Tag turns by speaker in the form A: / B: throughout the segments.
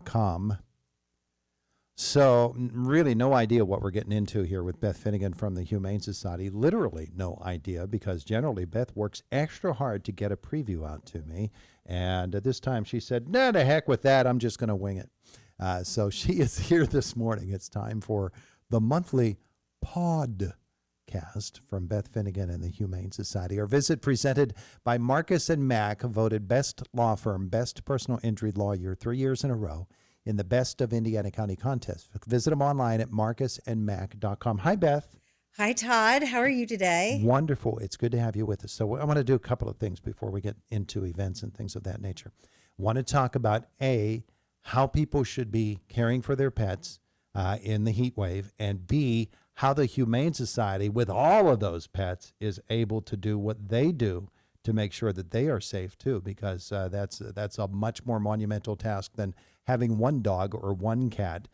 A: com. So really no idea what we're getting into here with Beth Finegan from the Humane Society. Literally no idea, because generally Beth works extra hard to get a preview out to me. And this time she said, "No, the heck with that. I'm just going to wing it." So she is here this morning. It's time for the monthly podcast from Beth Finegan and the Humane Society. Our visit presented by Marcus and Mack, voted best law firm, best personal injury lawyer 3 years in a row in the Best of Indiana County contest. Visit them online at marcusandmack.com. Hi, Beth.
B: Hi, Todd. How are you today?
A: Wonderful. It's good to have you with us. So I want to do a couple of things before we get into events and things of that nature. Want to talk about, A, how people should be caring for their pets in the heat wave, and B, how the Humane Society, with all of those pets, is able to do what they do to make sure that they are safe too, because that's a much more monumental task than having one dog or one cat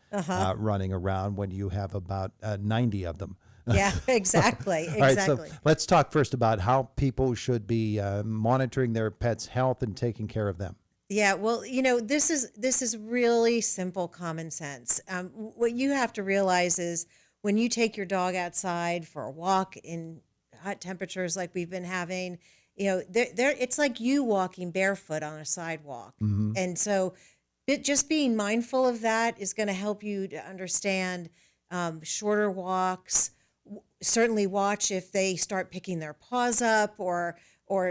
A: running around when you have about 90 of them.
B: Yeah, exactly.
A: All right, so let's talk first about how people should be monitoring their pets' health and taking care of them.
B: Yeah, well, this is really simple common sense. What you have to realize is when you take your dog outside for a walk in hot temperatures like we've been having, it's like you walking barefoot on a sidewalk.
A: Mm-hmm.
B: And so just being mindful of that is going to help you to understand shorter walks. Certainly watch if they start picking their paws up or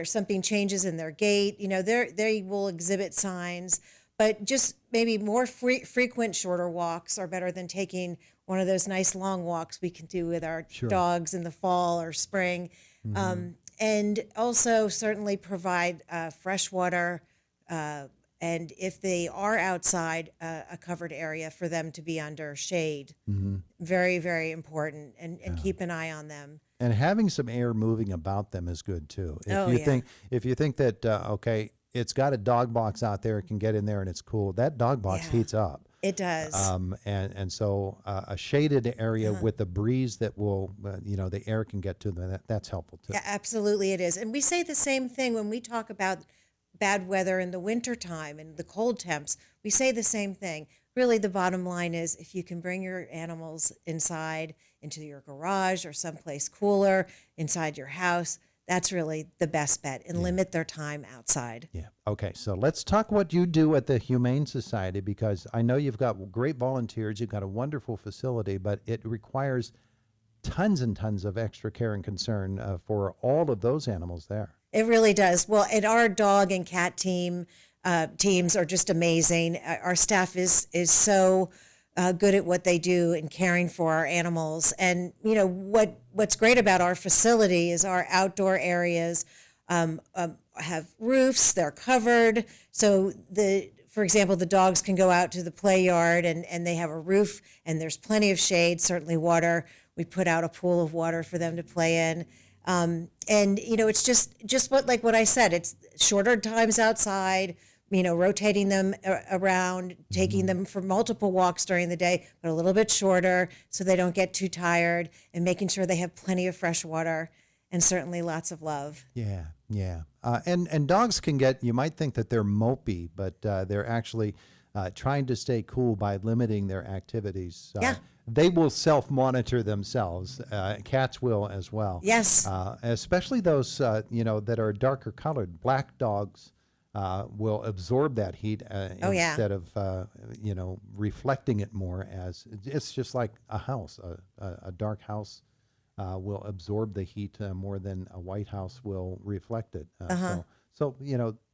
B: something changes in their gait. They will exhibit signs, but just maybe more frequent shorter walks are better than taking one of those nice long walks we can do with our dogs in the fall or spring. Mm-hmm. And also certainly provide fresh water, and if they are outside, a covered area for them to be under shade.
A: Mm-hmm.
B: Very, very important, and keep an eye on them.
A: And having some air moving about them is good too. If you think that okay, it's got a dog box out there, it can get in there and it's cool. That dog box heats up.
B: It does.
A: And so a shaded area with the breeze that will, the air can get to them. That's helpful too.
B: Yeah, absolutely it is. And we say the same thing when we talk about bad weather in the wintertime and the cold temps. We say the same thing. Really, the bottom line is if you can bring your animals inside into your garage or someplace cooler inside your house, that's really the best bet, and limit their time outside.
A: Yeah. Okay. So let's talk what you do at the Humane Society, because I know you've got great volunteers. You've got a wonderful facility, but it requires tons and tons of extra care and concern for all of those animals there.
B: It really does. Well, and our dog and cat teams are just amazing. Our staff is so good at what they do in caring for our animals. And what's great about our facility is our outdoor areas have roofs. They're covered. So for example, the dogs can go out to the play yard and they have a roof and there's plenty of shade, certainly water. We put out a pool of water for them to play in. And it's just what I said, it's shorter times outside, rotating them around, taking them for multiple walks during the day, but a little bit shorter so they don't get too tired, and making sure they have plenty of fresh water and certainly lots of love.
A: Yeah. Yeah. And dogs can get, you might think that they're mopey, but they're actually trying to stay cool by limiting their activities. They will self-monitor themselves. Cats will as well.
B: Yes.
A: Especially those, that are darker colored. Black dogs will absorb that heat instead of, reflecting it more. As it's just like a house. A dark house will absorb the heat more than a white house will reflect it. So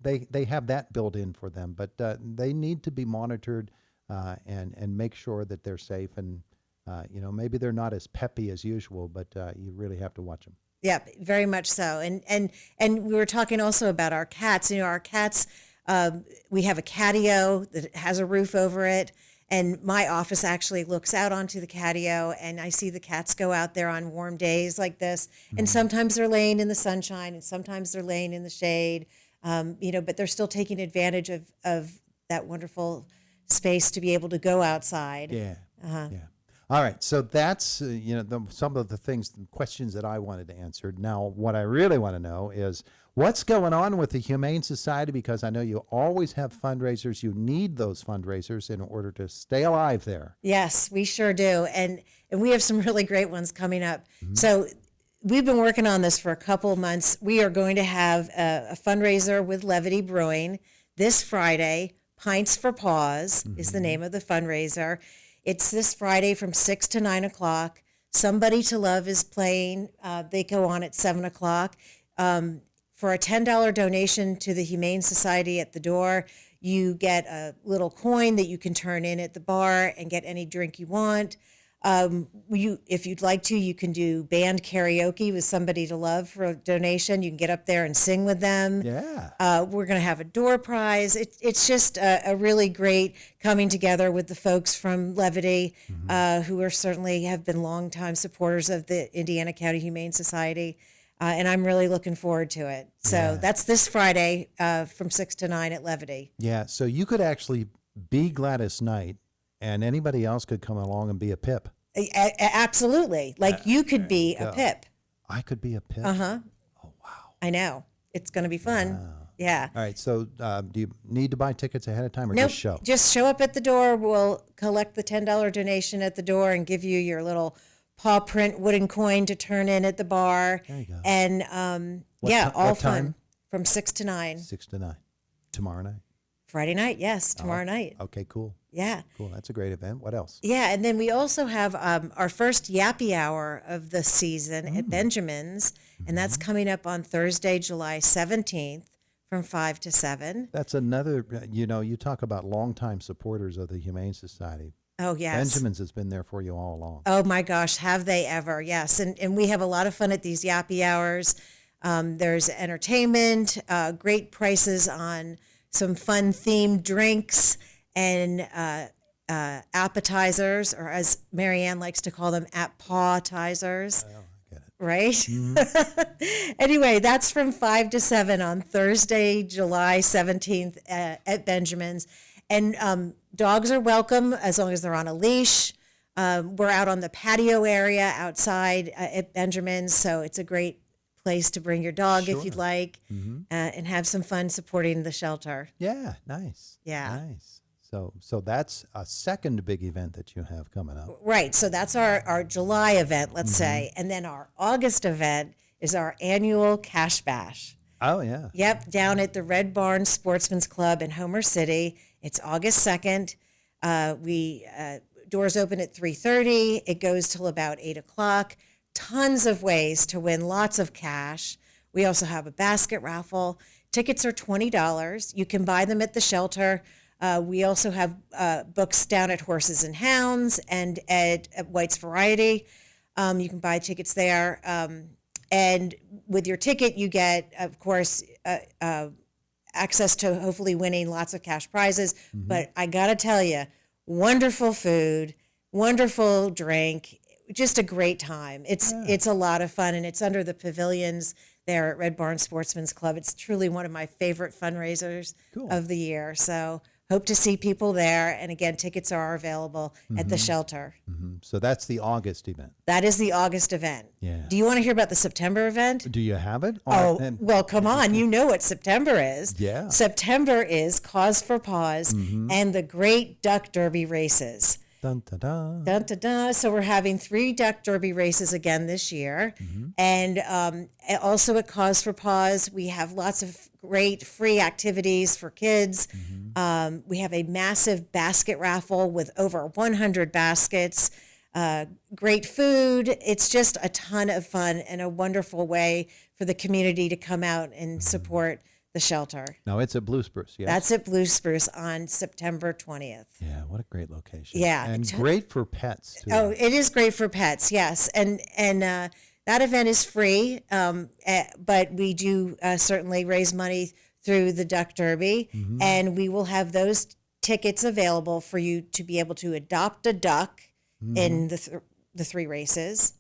A: they have that built in for them, but they need to be monitored and make sure that they're safe. And maybe they're not as peppy as usual, but you really have to watch them.
B: Yeah, very much so. And we were talking also about our cats. Our cats, we have a catio that has a roof over it. And my office actually looks out onto the catio, and I see the cats go out there on warm days like this. Mm-hmm. And sometimes they're laying in the sunshine, and sometimes they're laying in the shade. But they're still taking advantage of that wonderful space to be able to go outside.
A: Yeah. Yeah. All right. So that's some of the questions that I wanted to answer. Now, what I really want to know is What's going on with the Humane Society? Because I know you always have fundraisers. You need those fundraisers in order to stay alive there.
B: Yes, we sure do. And we have some really great ones coming up. So we've been working on this for a couple of months. We are going to have a fundraiser with Levity Brewing this Friday. Pints for Paws is the name of the fundraiser. It's this Friday from 6 to 9 o'clock. Somebody to Love is playing. They go on at 7 o'clock. For a $10 donation to the Humane Society at the door, you get a little coin that you can turn in at the bar and get any drink you want. If you'd like to, you can do band karaoke with Somebody to Love for a donation. You can get up there and sing with them.
A: Yeah.
B: We're going to have a door prize. It's just a really great coming together with the folks from Levity, who are certainly have been longtime supporters of the Indiana County Humane Society. And I'm really looking forward to it. So that's this Friday from 6 to 9 at Levity.
A: Yeah. So you could actually be Gladys Knight, and anybody else could come along and be a Pip.
B: Absolutely. Like you could be a Pip.
A: I could be a Pip.
B: Uh-huh.
A: Oh, wow.
B: I know. It's going to be fun.
A: Wow.
B: Yeah.
A: All right. So do you need to buy tickets ahead of time or
B: Nope.
A: just show?
B: Just show up at the door. We'll collect the $10 donation at the door and give you your little paw print wooden coin to turn in at the bar.
A: There you go.
B: And all
A: what
B: fun
A: time?
B: from 6 to 9.
A: 6 to 9. Tomorrow night.
B: Friday night, yes, tomorrow night.
A: Okay, cool.
B: Yeah.
A: Cool. That's a great event. What else?
B: Yeah, and then we also have our first Yappy Hour of the season at Benjamin's, and that's coming up on Thursday, July 17th from 5 to 7.
A: That's another, you talk about longtime supporters of the Humane Society.
B: Oh, yes.
A: Benjamin's has been there for you all along.
B: Oh, my gosh, have they ever? Yes, and we have a lot of fun at these Yappy Hours. There's entertainment, great prices on some fun themed drinks and appetizers, or as Marianne likes to call them, appawtizers.
A: Oh, I get it.
B: Right? Anyway, that's from 5 to 7 on Thursday, July 17th at Benjamin's. And dogs are welcome as long as they're on a leash. We're out on the patio area outside at Benjamin's, so it's a great place to bring your dog if you'd like, and have some fun supporting the shelter.
A: Yeah, nice.
B: Yeah.
A: Nice. So that's a second big event that you have coming up.
B: Right. So that's our July event, let's say. And then our August event is our annual Cash Bash.
A: Oh, yeah.
B: Yep, down at the Red Barn Sportsman's Club in Homer City. It's August 2nd. Doors open at 3:30. It goes till about 8 o'clock. Tons of ways to win lots of cash. We also have a basket raffle. Tickets are $20. You can buy them at the shelter. We also have books down at Horses and Hounds and at White's Variety. You can buy tickets there. And with your ticket, you get, of course, access to hopefully winning lots of cash prizes. But I got to tell you, wonderful food, wonderful drink, just a great time. It's a lot of fun, and it's under the pavilions there at Red Barn Sportsman's Club. It's truly one of my favorite fundraisers of the year. So hope to see people there. And again, tickets are available at the shelter.
A: So that's the August event.
B: That is the August event.
A: Yeah.
B: Do you want to hear about the September event?
A: Do you have it?
B: Well, come on. You know what September is.
A: Yeah.
B: September is Cause for Paws and the Great Duck Derby races.
A: Dun, dun, dun.
B: Dun, dun, dun. So we're having 3 duck derby races again this year. And also at Cause for Paws, we have lots of great free activities for kids. We have a massive basket raffle with over 100 baskets, great food. It's just a ton of fun and a wonderful way for the community to come out and support the shelter.
A: No, it's at Blue Spruce, yes?
B: That's at Blue Spruce on September 20th.
A: Yeah, what a great location.
B: Yeah.
A: And great for pets, too.
B: Oh, it is great for pets, yes. And that event is free, but we do certainly raise money through the Duck Derby, and we will have those tickets available for you to be able to adopt a duck in the 3 races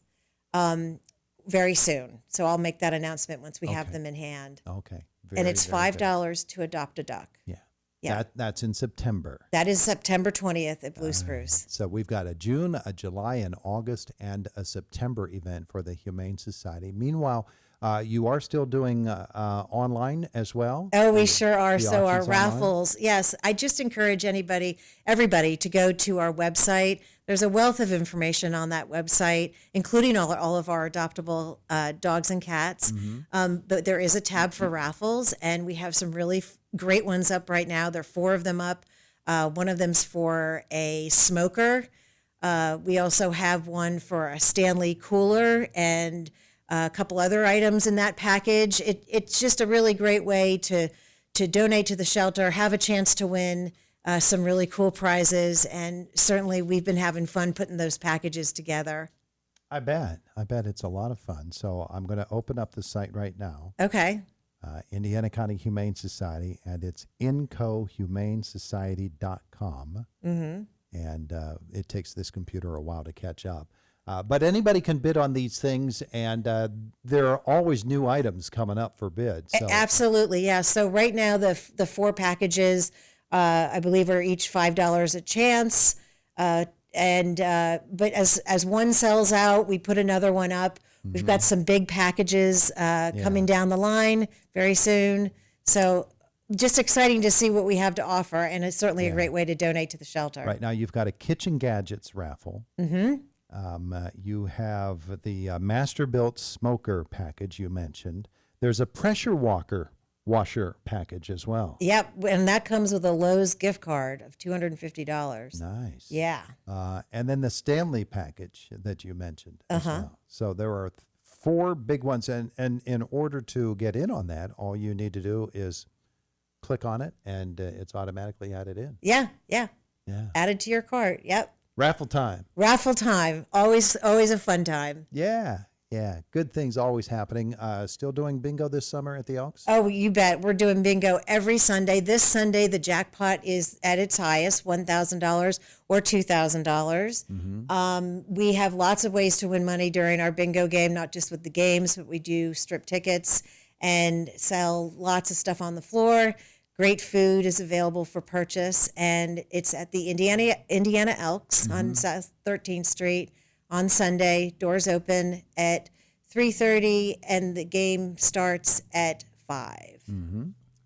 B: very soon. So I'll make that announcement once we have them in hand.
A: Okay.
B: And it's
A: very
B: $5 to adopt a duck.
A: Yeah.
B: Yeah.
A: That's in September.
B: That is September 20th at Blue Spruce.
A: So we've got a June, a July, an August, and a September event for the Humane Society. Meanwhile, You are still doing online as well?
B: Oh, we sure are.
A: The
B: So our
A: auctions online?
B: raffles, yes, I just encourage everybody to go to our website. There's a wealth of information on that website, including all of our adoptable dogs and cats. But there is a tab for raffles, and we have some really great ones up right now. There are 4 of them up. One of them's for a smoker. We also have one for a Stanley cooler and a couple other items in that package. It's just a really great way to donate to the shelter, have a chance to win some really cool prizes, and certainly we've been having fun putting those packages together.
A: I bet it's a lot of fun. So I'm going to open up the site right now.
B: Okay.
A: Indiana County Humane Society, and it's incohumanesociety.com. And it takes this computer a while to catch up. But anybody can bid on these things, and there are always new items coming up for bid. So.
B: Absolutely, yeah. So right now, the 4 packages, I believe, are each $5 a chance. But as one sells out, we put another one up. We've got some big packages coming down the line very soon. So just exciting to see what we have to offer, and it's certainly a great way to donate to the shelter.
A: Right now, you've got a kitchen gadgets raffle. You have the Masterbuilt smoker package you mentioned. There's a pressure washer package as well.
B: Yep, and that comes with a Lowe's gift card of $250.
A: Nice.
B: Yeah.
A: And then the Stanley package that you mentioned as well. So there are 4 big ones, and in order to get in on that, all you need to do is click on it, and it's automatically added in.
B: Yeah. Added to your cart. Yep.
A: Raffle time.
B: Raffle time. Always a fun time.
A: Yeah. Good things always happening. Still doing bingo this summer at the Elks?
B: Oh, you bet. We're doing bingo every Sunday. This Sunday, the jackpot is at its highest, $1,000 or $2,000. We have lots of ways to win money during our bingo game, not just with the games, but we do strip tickets and sell lots of stuff on the floor. Great food is available for purchase, and it's at the Indiana Elks on South 13th Street on Sunday. Doors open at 3:30, and the game starts at 5.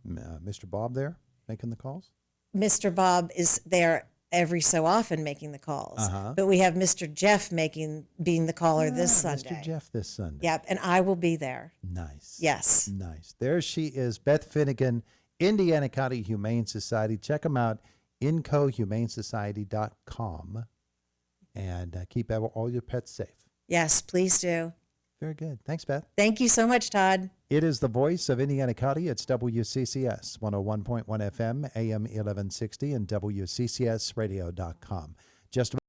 A: Mr. Bob there making the calls?
B: Mr. Bob is there every so often making the calls, but we have Mr. Jeff being the caller this Sunday.
A: Mr. Jeff this Sunday.
B: Yep, and I will be there.
A: Nice.
B: Yes.
A: Nice. There she is, Beth Finegan, Indiana County Humane Society. Check them out, incohumanesociety.com, and keep all your pets safe.
B: Yes, please do.
A: Very good. Thanks, Beth.
B: Thank you so much, Todd.
A: It is the voice of Indiana County. It's WCCS 101.1 FM, AM 1160, and WCCSradio.com. Just